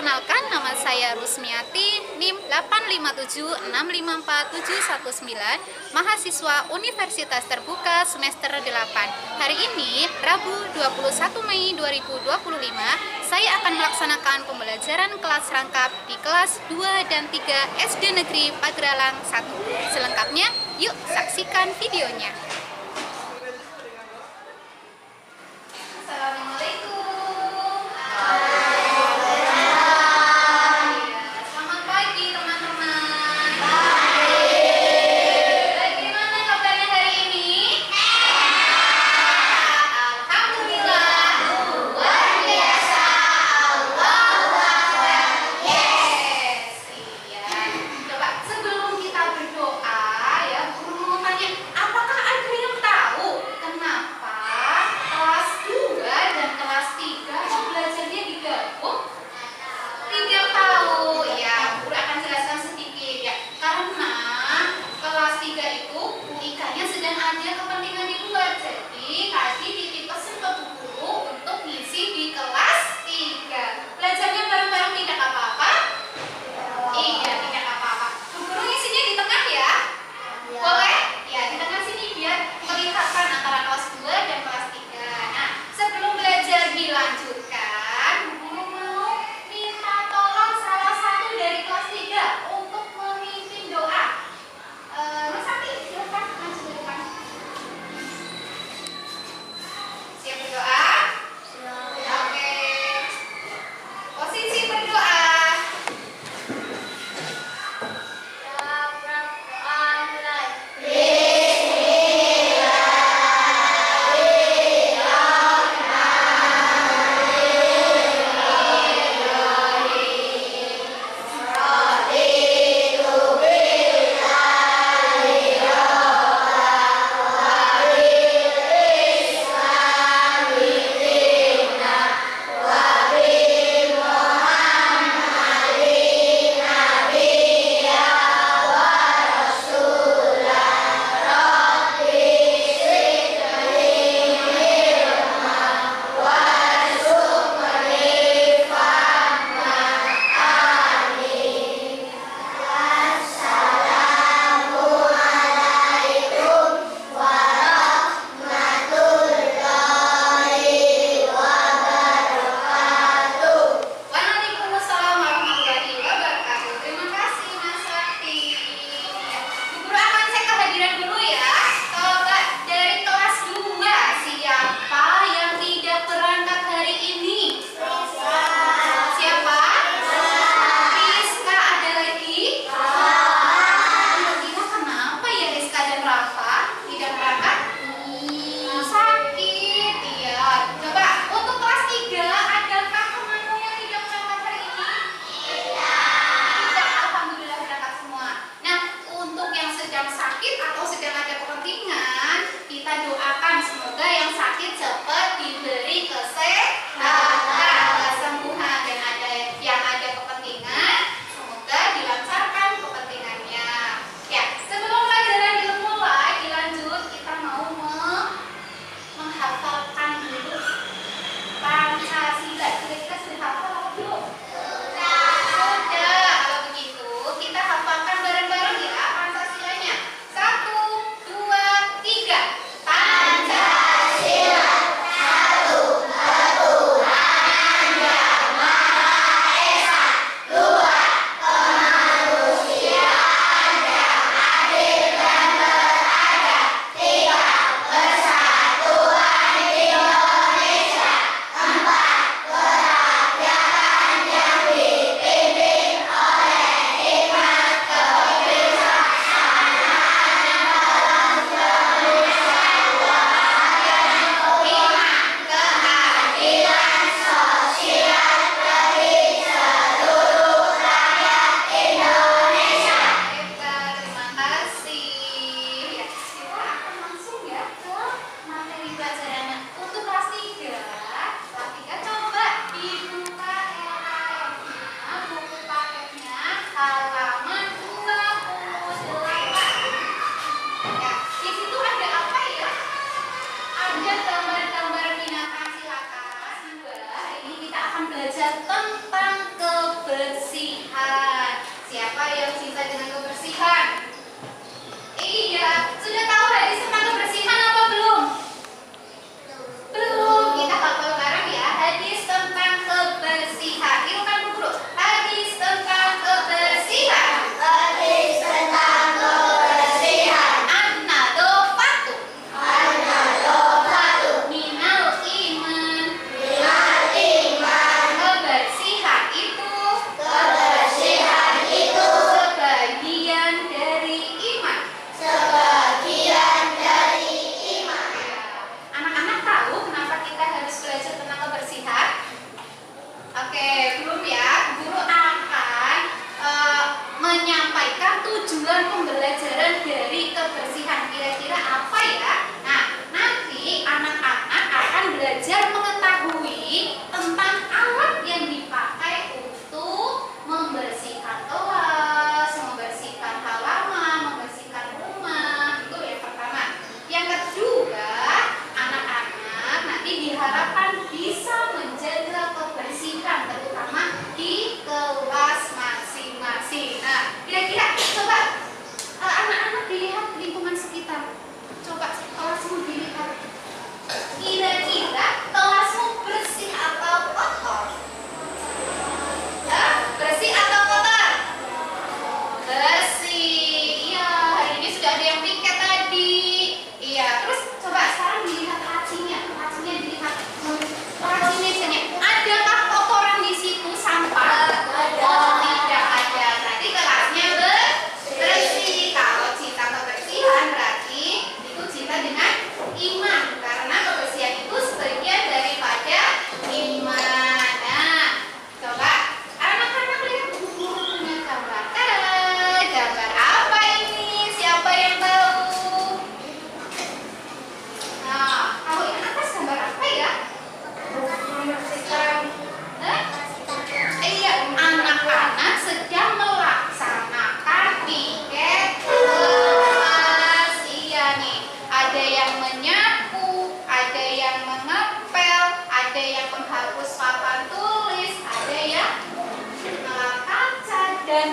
Perkenalkan, nama saya Rusmiati, NIM 857654719, mahasiswa Universitas Terbuka semester 8. Hari ini, Rabu 21 Mei 2025, saya akan melaksanakan pembelajaran kelas rangkap di kelas 2 dan 3 SD Negeri Pagralang 1. Selengkapnya, yuk saksikan videonya. Apakah ada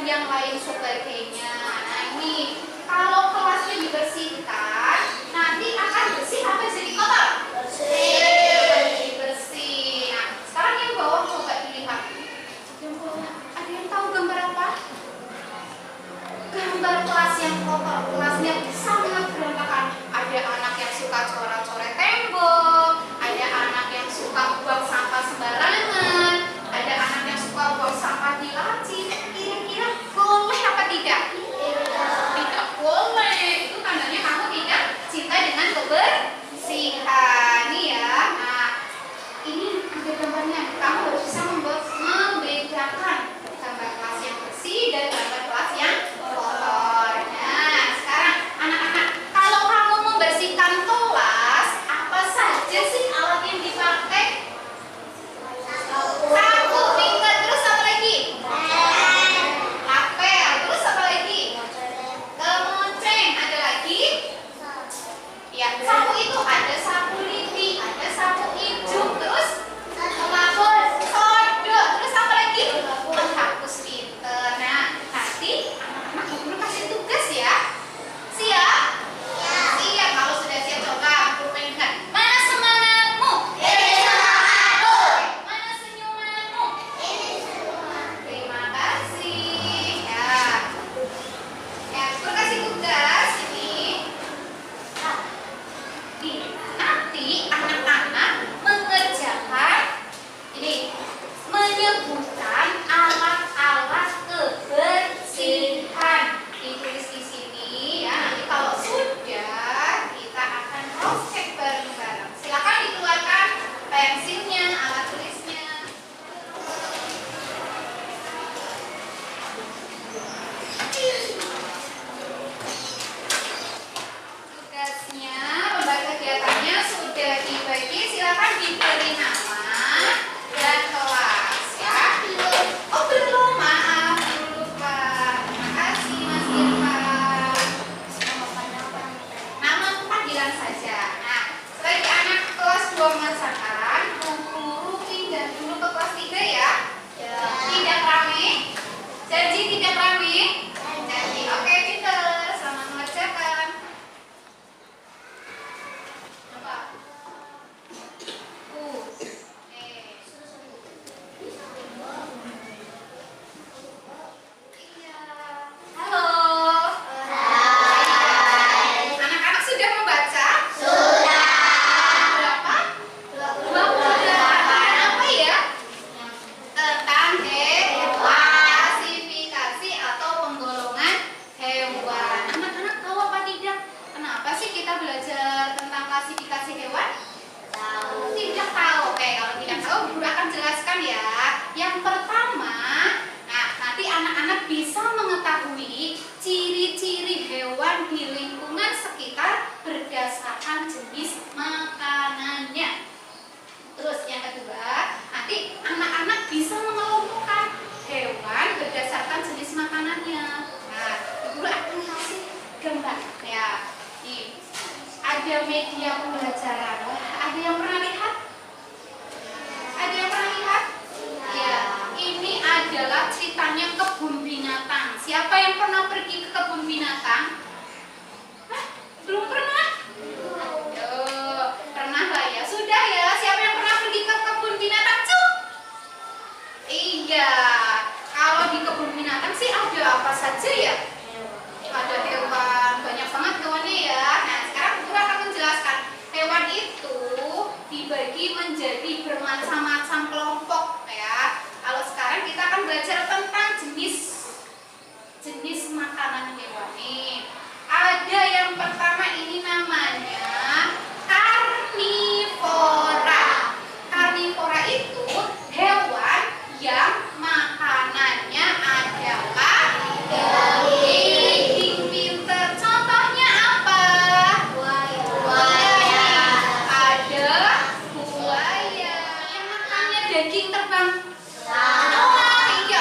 dan yang lain sebagainya. Nah ini kalau kelasnya dibersihkan, nanti akan bersih apa jadi kotor? Bersih. Bersih. Nah sekarang yang bawah coba dilihat. Yang bawah ada yang tahu gambar apa? Gambar kelas yang kotor, kelasnya sangat berantakan. Ada anak yang suka coret-coret tembok, ada anak yang suka buang sampah sembarangan, ada anak yang suka buang sampah di laci. Kira-kira boleh apa tidak? Tidak boleh. Itu tandanya kamu tidak cinta dengan kebersihan. Nih ya. Nah, ini ada gambarnya. Kamu harus bisa membedakan gambar kelas yang bersih dan gambar kelas yang kotor. Nah, sekarang anak-anak, kalau kamu membersihkan kelas, apa saja sih alat yang dipakai? Sapu, tingkat, terus apa lagi? Lapel, terus apa lagi? Kemoceng, ada lagi? Ya, sapu itu ada sapu lidi, ada sapu ijuk, terus kodok, terus apa lagi? Penghapus filter. Nah, nanti anak-anak guru kasih tugas ya. Siap? Siap. Kalau sudah siap coba guru ingat. Mana semangatmu? Ini semangatku. Mana senyumanmu? Ini senyuman. Terima kasih. Ya. Ya, guru kasih tugas ini. Nanti anak-anak mengerjakan ini, menyebutkan alat-alat kebersihan. Ditulis di sini ya. Nanti kalau sudah kita akan cross check bareng-bareng. Silakan dikeluarkan pensilnya, alat tulisnya. Tugasnya, lembar kegiatannya sudah dibagi. Silakan diberi nama dan kelas ya. Oh belum, maaf dulu Pak. Terima kasih Mas Irfan. Nama panggilan saja. Nah, sebagai anak kelas 2 mengerjakan, guru pindah dulu ke kelas 3 ya. Tidak rame? Janji tidak rame? Janji. Oke, pinter. Selamat mengerjakan. Coba. Iya. Halo. Anak-anak sudah membaca? Sudah. Berapa? 28. Apa ya? Tentang klasifikasi atau penggolongan hewan. Anak-anak tahu apa tidak? Kenapa sih kita belajar tentang klasifikasi hewan? Tidak tahu. Oke, kalau tidak tahu guru akan jelaskan ya. Yang pertama, nah nanti anak-anak bisa mengetahui ciri-ciri hewan di lingkungan sekitar berdasarkan jenis makanannya. Terus yang kedua, nanti anak-anak bisa mengelompokkan hewan berdasarkan jenis makanannya. Nah, guru akan kasih gambar ya. Nih, ada media pembelajaran. Wah, ada yang pernah lihat? Ada yang pernah lihat? Ya, ini adalah ceritanya kebun binatang. Siapa yang pernah pergi ke kebun binatang? Hah? Belum pernah? Ayo, pernah lah ya. Sudah ya. Siapa yang pernah pergi ke kebun binatang? Cuk. Iya. Kalau di kebun binatang sih ada apa saja ya? Ada hewan, banyak banget hewannya ya. Nah, sekarang guru akan menjelaskan. Hewan itu dibagi menjadi bermacam-macam kelompok ya. Kalau sekarang kita akan belajar tentang jenis makanan hewani. Ada yang pertama ini namanya karnivora. Karnivora itu hewan yang makanannya adalah daging pinter. Contohnya apa? Buaya. Ada buaya yang makannya daging terbang. Iya,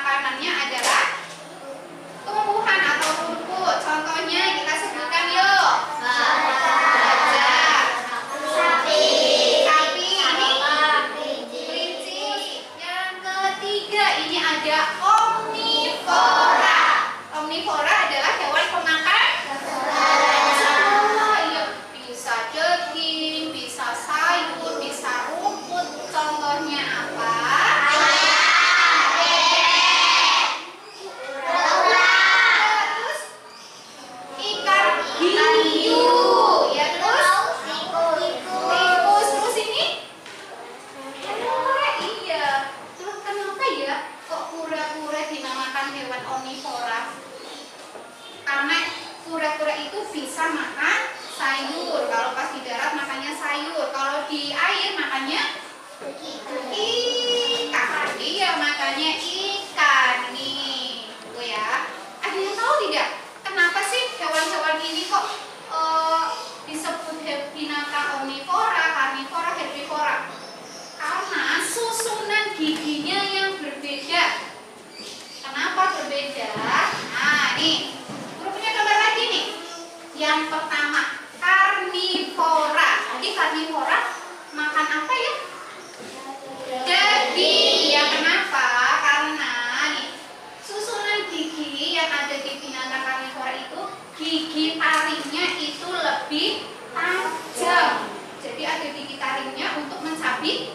makanannya adalah tumbuhan atau rumput. Contohnya kita sebutkan yuk. Gajah, sapi, ini kelinci. Yang ketiga ini ada omnivora. Omnivora adalah hewan pemakan semua. Iya, bisa daging, bisa sayur, bisa rumput. Contohnya apa? Terus ikan hiu, ya terus tikus. Terus ini kura-kura. Iya. Terus kenapa ya kok kura-kura dinamakan hewan omnivora? Karena kura-kura itu bisa makan sayur. Kalau pas di darat makannya sayur, kalau di air makannya ikan. Iya, makannya ikan nih. Tuh ya. Ada yang tahu tidak? Kenapa sih hewan-hewan ini kok disebut binatang omnivora, karnivora, herbivora? Karena susunan giginya yang berbeda. Kenapa berbeda? Nah, nih. Punya gambar lagi nih. Yang pertama, karnivora. Jadi karnivora makan apa ya? Daging. Ya kenapa? Karena nih susunan gigi yang ada di binatang karnivora itu gigi taringnya itu lebih tajam. Jadi ada gigi taringnya untuk mencabik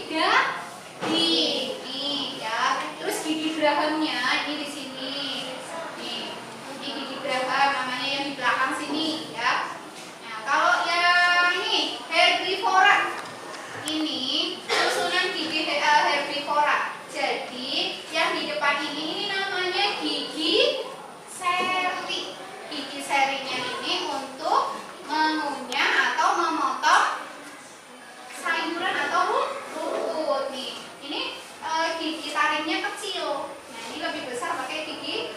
daging. Nih ya. Terus gigi gerahamnya ini di sini. Gigi geraham namanya yang di belakang sini ya. Nah, kalau yang ini herbivora, ini susunan gigi herbivora. Jadi yang di depan ini namanya gigi seri. Gigi serinya ini untuk mengunyah atau memotong sayuran atau rumput nih. Ini gigi taringnya kecil. Nah, ini lebih besar pakai gigi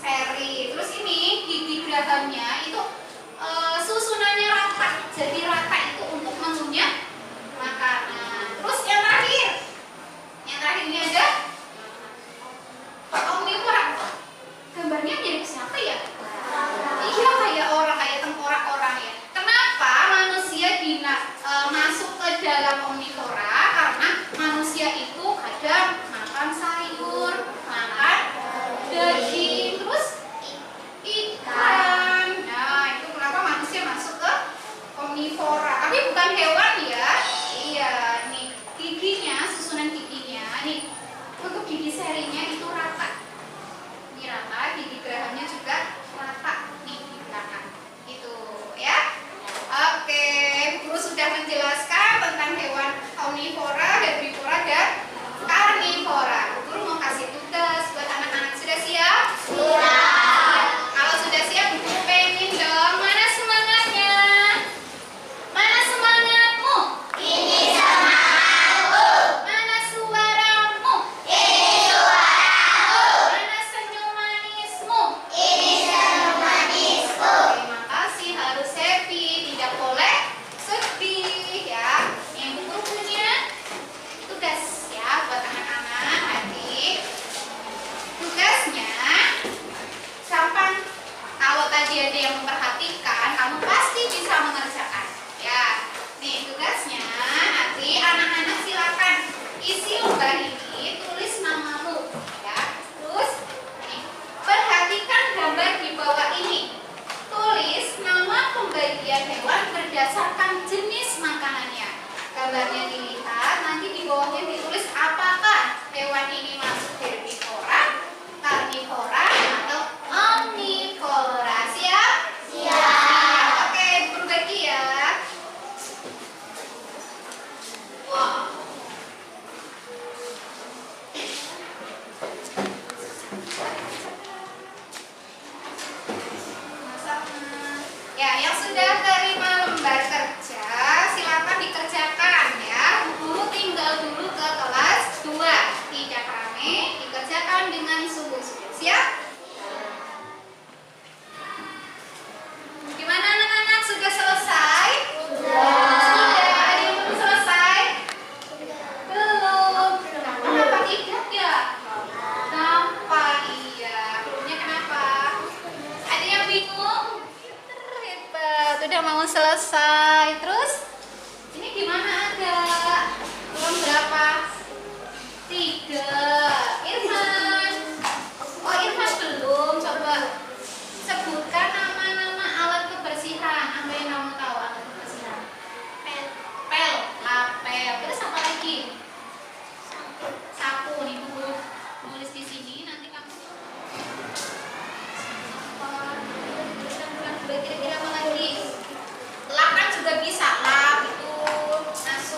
seri. Terus ini gigi gerahamnya itu susunannya rata. Jadi rata itu untuk mengunyah makanan. Terus yang terakhir ini ada omnivora. Gambarnya mirip siapa ya? Iya, kayak orang, kayak tengkorak orang ya. Kenapa manusia masuk ke dalam omnivora? Karena manusia itu kadang makan sayur, makan daging, terus ikan. Nah, itu kenapa manusia masuk ke omnivora. Tapi bukan hewan ya. Iya, nih giginya, susunan giginya nih untuk gigi serinya itu rata. Ini rata, gigi gerahamnya juga rata nih di belakang. Itu ya. Oke, Guru sudah menjelaskan tentang hewan omnivora, herbivora dan karnivora. Guru mau kasih tugas buat anak-anak. Sudah siap? Sudah. Kalau sudah siap, Guru pengen dong. Mana semangatnya? Mana semangatmu? Ini semangatku. Mana suaramu? Ini suaramu. Mana senyum manismu? Ini senyum manisku. Terima kasih, harus happy, tidak boleh sedih ya. Yang Guru punya tugas ya. selesai. Terus ini gimana ada? Belum berapa? 3. Irfan. Oh, Irfan belum. Coba sebutkan nama-nama alat kebersihan. Apa yang kamu tahu alat kebersihan? Pel, lapel. Terus apa lagi? Sapu. Nih buku nulis di sini. Nanti kamu kira-kira apa lagi? Lap kan juga bisa, lap itu masuk.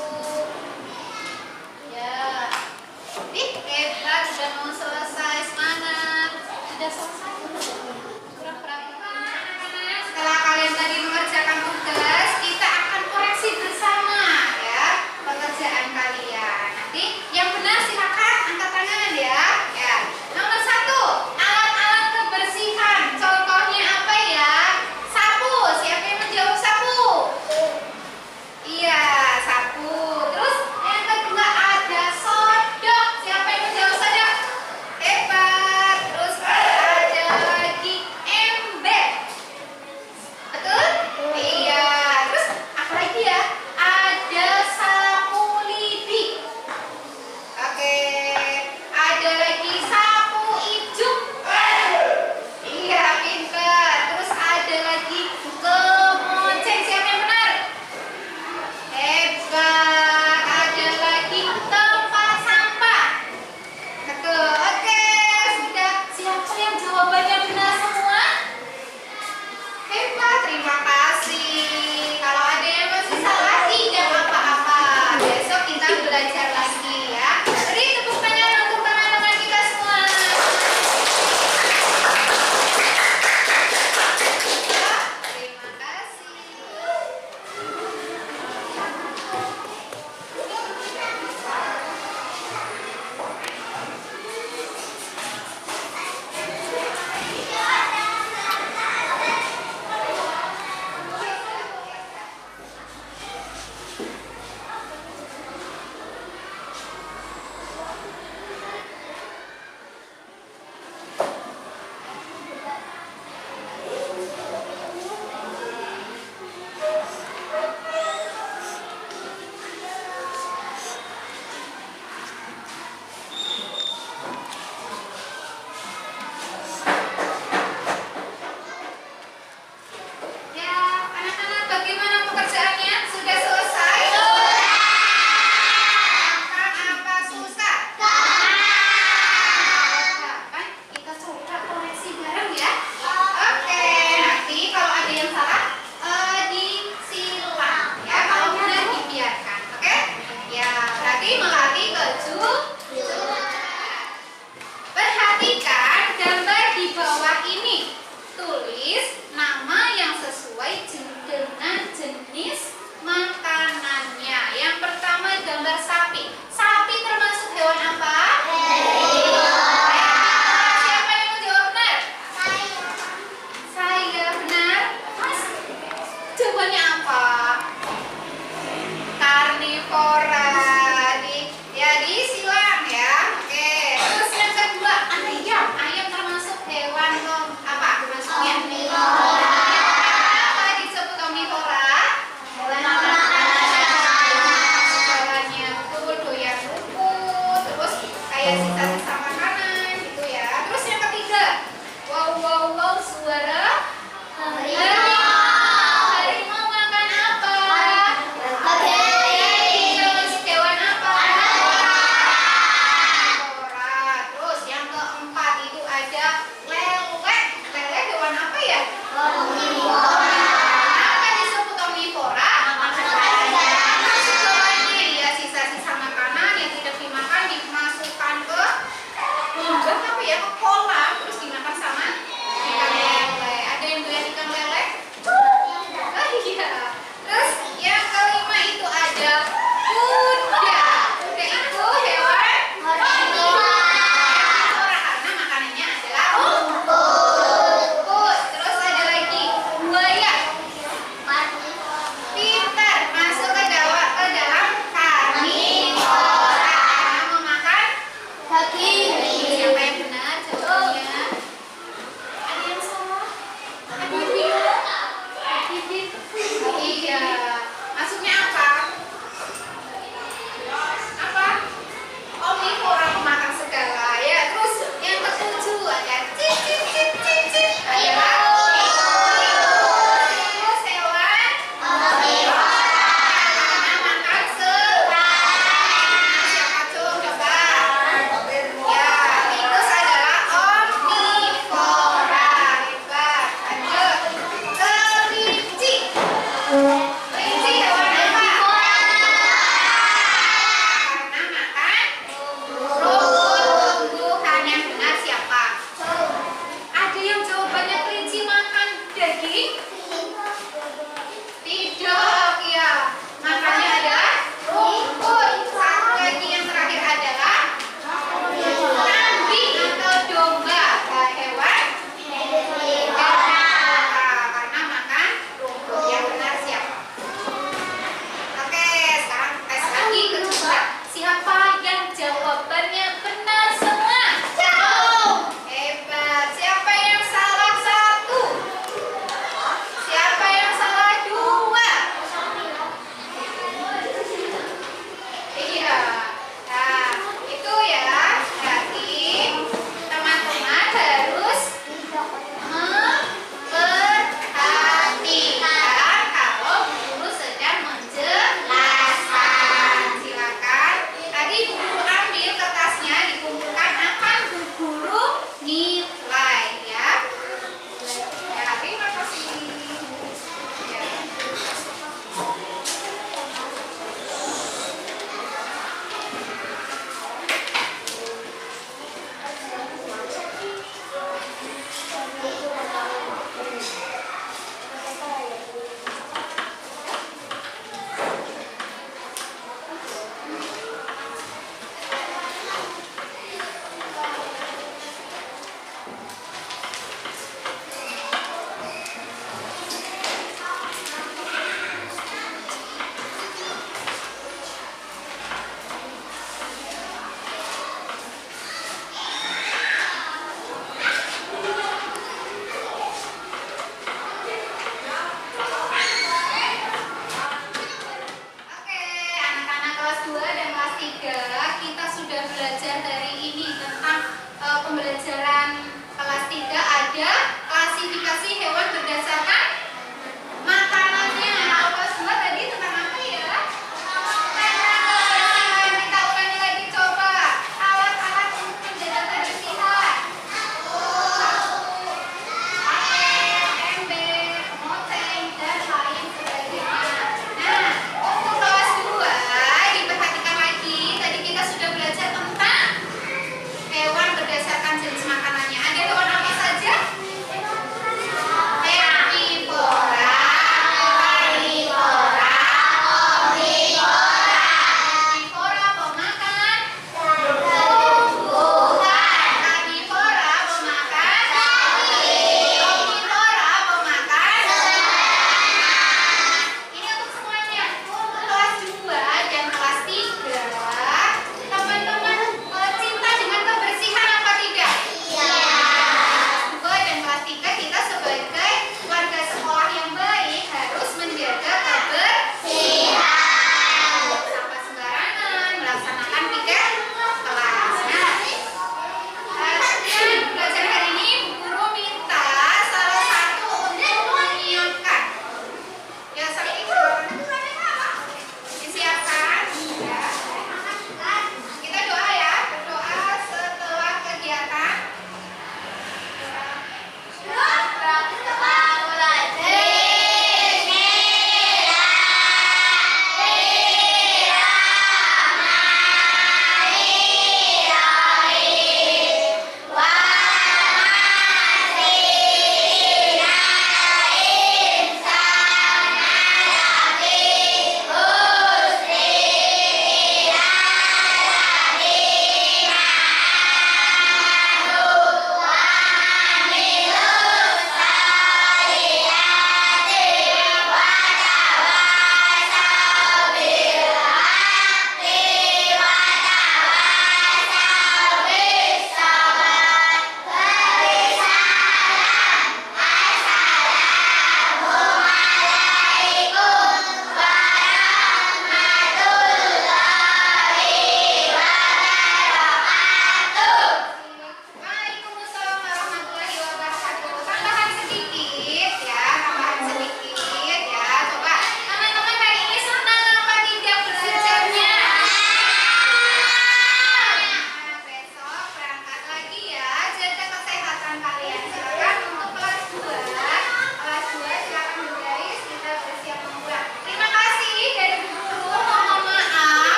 2 dan kelas 3 kita sudah belajar hari ini tentang pembelajaran kelas 3 ada klasifikasi hewan berdasarkan